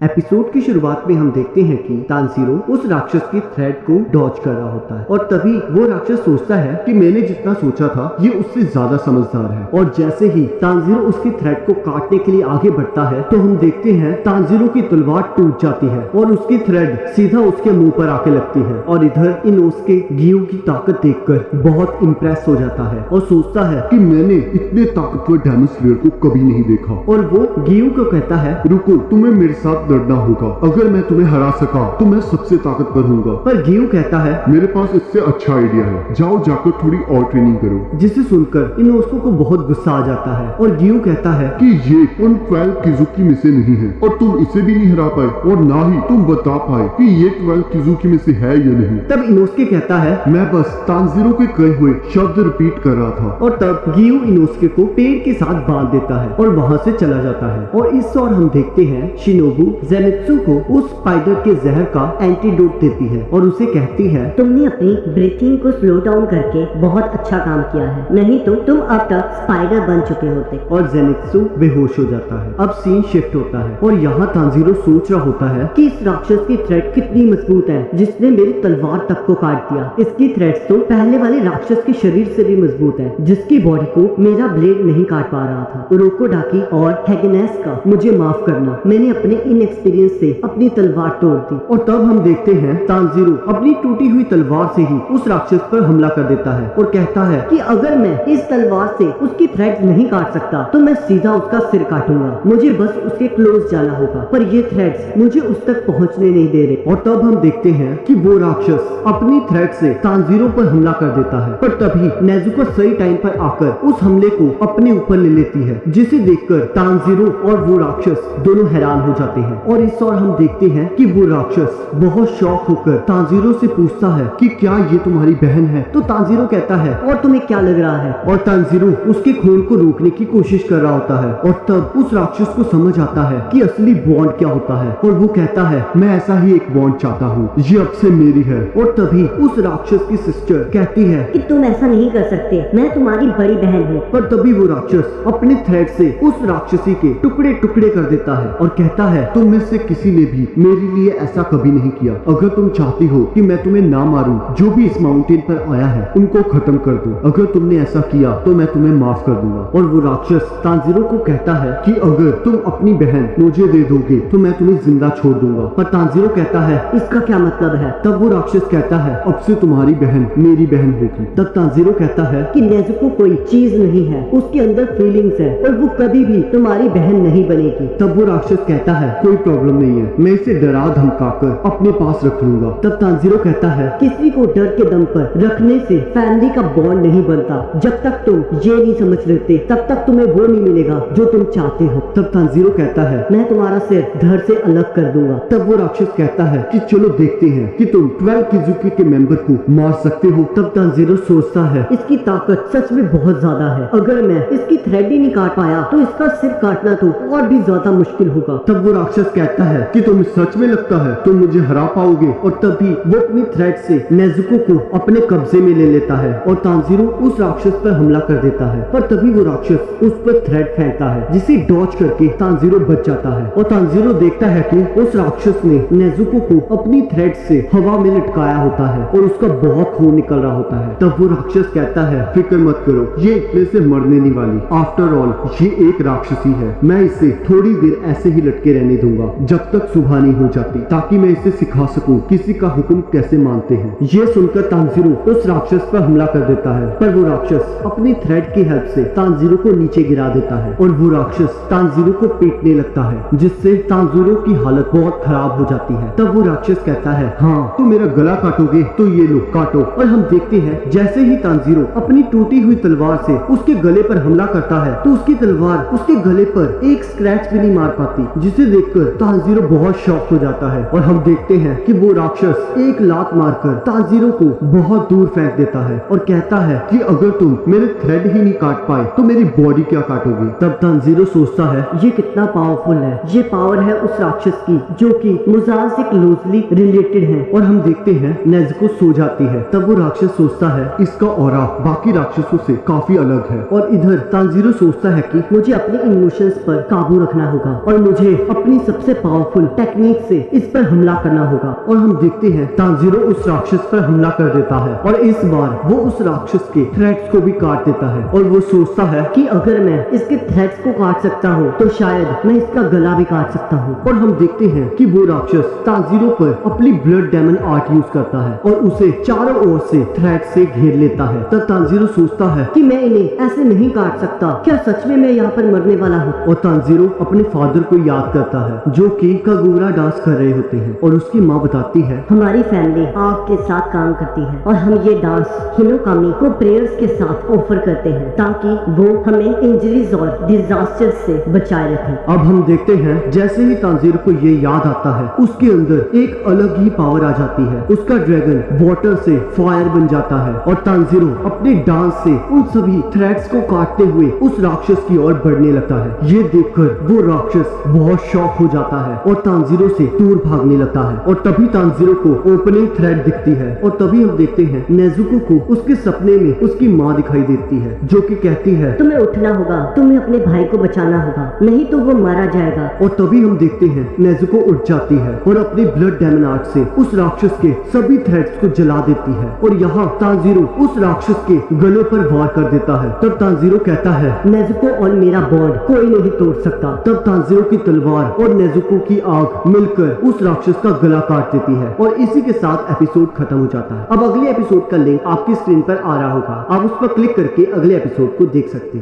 Episode की शुरुआत में हम देखते हैं कि तानजीरो उस राक्षस की थ्रेड को डॉज कर रहा होता है और तभी वो राक्षस सोचता है कि मैंने जितना सोचा था ये उससे ज्यादा समझदार है। और जैसे ही तानजीरो उसकी थ्रेड को काटने के लिए आगे बढ़ता है तो हम देखते हैं तानजीरो की तलवार टूट जाती है और उसकी थ्रेड सीधा उसके मुंह पर आके लगती है। और इधर इनोस के गियो की ताकत देखकर बहुत इम्प्रेस हो जाता है और सोचता है कि मैंने इतने ताकतवर डेमन स्लेयर को कभी नहीं देखा। और वो गियो को कहता है, रुको, तुम्हें मेरे साथ लड़ना होगा। अगर मैं तुम्हें हरा सका तो मैं सबसे ताकतवर हूँगा। पर गियो कहता है, मेरे पास इससे अच्छा आइडिया है, जाओ जाकर थोड़ी और ट्रेनिंग करो। जिसे सुनकर इनोस्को को बहुत गुस्सा आ जाता है और गियो कहता है कि ये उन 12 किजुकी में से नहीं है और तुम इसे भी नहीं हरा पाए और ना ही तुम बता पाए कि ये 12 किजुकी में से है या नहीं। तब इनोस्के कहता है, मैं बस तानजीरो के कहे हुए शब्द रिपीट कर रहा था। और तब गियो इनोस्के को पेड़ के साथ बांध देता है और वहाँ से चला जाता है। और इस और हम देखते हैं शिनोबु ज़ेनित्सु को उस स्पाइडर के जहर का एंटीडोट देती है और उसे कहती है, तुमने अपनी ब्रीथिंग को स्लो डाउन करके बहुत अच्छा काम किया है, नहीं तो तुम अब तक स्पाइडर बन चुके होते। और ज़ेनित्सु बेहोश हो जाता है। अब सीन शिफ्ट होता है और यहाँ तानजीरो सोच रहा होता है कि इस राक्षस की थ्रेड कितनी मजबूत है जिसने मेरी तलवार तक को काट दिया। इसकी थ्रेड्स तो पहले वाले राक्षस के शरीर से भी मजबूत है जिसकी बॉडी को मेरा ब्लेड नहीं काट पा रहा था। रोकोडाकी और हैगनेस का मुझे माफ करना, मैंने अपने इनएक्सपीरियंस से अपनी तलवार तोड़ दी। और तब हम देखते हैं तानजीरो अपनी टूटी हुई तलवार से ही उस राक्षस पर हमला कर देता है और कहता है कि अगर मैं इस तलवार से उसकी थ्रेड्स नहीं काट सकता तो मैं सीधा उसका सिर काटूंगा। मुझे बस उसके क्लोज जाना होगा, पर ये थ्रेड्स मुझे उस तक पहुंचने नहीं दे रहे। और तब हम देखते हैं कि वो राक्षस अपनी थ्रेड से तानजीरो पर हमला कर देता है, पर तभी नेजुको सही टाइम पर आकर उस हमले को अपने ऊपर ले लेती है, जिसे देखकर तानजीरो और वो राक्षस दोनों हैरान हो जाते हैं। और इस और हम देखते हैं कि वो राक्षस बहुत शौक होकर तानजीरो से पूछता है कि क्या ये तुम्हारी बहन है। तो तानजीरो कहता है, और तुम्हें क्या लग रहा है? और तानजीरो उसके खून को रोकने की कोशिश कर रहा होता है। और तब उस राक्षस को समझ आता है कि असली बॉन्ड क्या होता है और वो कहता है, मैं ऐसा ही एक बॉन्ड चाहता हूँ, ये अब से मेरी है। और तभी उस राक्षस की सिस्टर कहती है कि तुम ऐसा नहीं कर सकते, मैं तुम्हारी बड़ी बहन हूँ। पर तभी वो राक्षस अपने थ्रेड से उस राक्षसी के टुकड़े टुकड़े कर देता है और कहता है, तुम में से किसी ने भी मेरे लिए ऐसा कभी नहीं किया। अगर तुम चाहती हो कि मैं तुम्हें ना मारूं, जो भी इस माउंटेन पर आया है उनको खत्म कर दो। अगर तुमने ऐसा किया तो मैं तुम्हें माफ कर दूंगा। और वो राक्षस तानजीरो को कहता है कि अगर तुम अपनी बहन मुझे दे दोगे तो मैं तुम्हें जिंदा छोड़ दूंगा। पर तानजीरो कहता है, इसका क्या मतलब है? तब वो राक्षस कहता है, अब से तुम्हारी बहन मेरी बहन होगी। तब तानजीरो कहता है कि नेजुको कोई चीज नहीं है, उसके अंदर फीलिंग्स है और वो कभी भी तुम्हारी बहन नहीं बनेगी। तब वो राक्षस कहता है, कोई प्रॉब्लम नहीं है, मैं इसे डरा धमकाकर अपने पास रख लूंगा। तब तानजीरो कहता है, किसी को डर के दम पर रखने से फैमिली का बॉन्ड नहीं बनता। जब तक तुम ये नहीं समझ लेते तब तक तुम्हें वो नहीं मिलेगा जो तुम चाहते हो। तब तानजीरो कहता है, मैं तुम्हारा सिर धड़ से अलग कर दूंगा। तब वो राक्षस कहता है कि चलो देखते हैं कि तुम 12 किजुकी के मेंबर को मार सकते हो। तब तानजीरो सोचता है, इसकी ताकत सच में बहुत ज्यादा है, अगर मैं इसकी थ्रेड ही नहीं काट पाया तो इसका सिर काटना तो और भी ज्यादा मुश्किल होगा। तब वो राक्षस कहता है कि तुम सच में लगता है तुम मुझे हरा पाओगे। और तभी वो अपनी थ्रेड से नेजुको को अपने कब्जे में ले लेता है और तानजीरो उस राक्षस पर हमला कर देता है। पर तभी वो राक्षस उस पर थ्रेड फेंकता है जिसे डॉज करके तानजीरो बच जाता है। और तानजीरो देखता है कि उस राक्षस ने नेजुको को अपनी थ्रेड से हवा में लटकाया होता है और उसका बहुत खून निकल रहा होता है। तब वो राक्षस कहता है, फिक्र मत करो, ये इतने से मरने नहीं वाली। आफ्टर ऑल ये एक राक्षसी है, मैं इसे थोड़ी देर ऐसे ही लटके रहने दूंगा जब तक सुबह नहीं हो जाती, ताकि मैं इसे सिखा सकूं किसी का हुक्म कैसे मानते हैं। ये सुनकर तानजीरो उस राक्षस पर हमला कर देता है, पर वो राक्षस अपनी थ्रेड की हेल्प से तानजीरो को नीचे गिरा देता है और वो राक्षस तानजीरो को पीटने लगता है, जिससे तानजीरो की हालत बहुत खराब हो जाती है। तब वो राक्षस कहता है, हाँ तुम मेरा गला काटोगे तो ये लो काटो। और हम देखते हैं जैसे ही तानजीरो अपनी टूटी हुई तलवार से उसके गले पर हमला करता है तो उसकी तलवार उसके गले पर एक स्क्रैच भी नहीं मार पाती, जिसे देखकर तानजीरो बहुत शॉक हो जाता है। और हम देखते हैं कि वो राक्षस एक लात मारकर तानजीरो को बहुत दूर फेंक देता है और कहता है कि अगर तुम मेरे थ्रेड ही नहीं काट पाए तो मेरी बॉडी क्या काटोगे। तब तानजीरो सोचता है, ये कितना पावरफुल है, ये पावर है उस राक्षस की जो कि मुजाल से क्लोजली रिलेटेड है। और हम देखते हैं नेजुको सो जाती है। तब वो राक्षस सोचता है, इसका ऑरा बाकी राक्षसों से काफी अलग है। और इधर तानजीरो सोचता है कि मुझे अपने इमोशंस पर काबू रखना होगा और मुझे अपनी सबसे पावरफुल टेक्निक से इस पर हमला करना होगा। और हम देखते हैं तांजीरो उस राक्षस पर हमला कर देता है और इस बार वो उस राक्षस के थ्रेड्स को भी काट देता है और वो सोचता है कि अगर मैं इसके थ्रेड्स को काट सकता हूँ तो शायद मैं इसका गला भी काट सकता हूँ। और हम देखते हैं कि वो राक्षस तांजीरो पर अपनी ब्लड डायमंड आर्ट यूज करता है और उसे चारों ओर से थ्रेड से घेर लेता है। तब तांजीरो सोचता है कि मैं इन्हें ऐसे नहीं काट सकता, क्या सच में मैं यहाँ पर मरने वाला हूँ। और तांजीरो अपने फादर को याद करता है जो कि कागुरा डांस कर रहे होते हैं और उसकी माँ बताती है हमारी फैमिली आग के साथ काम करती है और हम ये डांस हिनोकामी को प्रेयर्स के साथ ऑफर करते हैं ताकि वो हमें इंजरीज और डिजास्टर से बचाए रखें। अब हम देखते हैं जैसे ही तांजीरो को ये याद आता है उसके अंदर एक अलग ही पावर आ जाती है। उसका ड्रैगन वाटर से फायर बन जाता है और तांजीरो अपने डांस से उन सभी थ्रेड्स को काटते हुए उस राक्षस की ओर बढ़ने लगता है। ये देखकर वो राक्षस बहुत शॉक हो जाता है और तांजीरो से दूर भागने लगता है। और तभी तांजीरो को ओपनिंग थ्रेड दिखती है और तभी हम देखते हैं नेजुको को उसके सपने में उसकी माँ दिखाई देती है जो कि कहती है तुम्हें उठना होगा, तुम्हें अपने भाई को बचाना होगा, नहीं तो वो मारा जाएगा। और तभी हम देखते हैं नेजुको उठ जाती है और अपनी ब्लड डायमंड आर्ट से उस राक्षस के सभी थ्रेड्स को जला देती है और यहाँ तांजीरो उस राक्षस के गले पर वार कर देता है। तब तांजीरो कहता है नेजुको और मेरा बॉन्ड कोई नहीं तोड़ सकता। तब तांजीरो की तलवार और नेजुको की आग मिलकर उस राक्षस का गला काट देती है और इसी के साथ एपिसोड खत्म हो जाता है। अब अगले एपिसोड का लिंक आपकी स्क्रीन पर आ रहा होगा, आप उस पर क्लिक करके अगले एपिसोड को देख सकते हैं।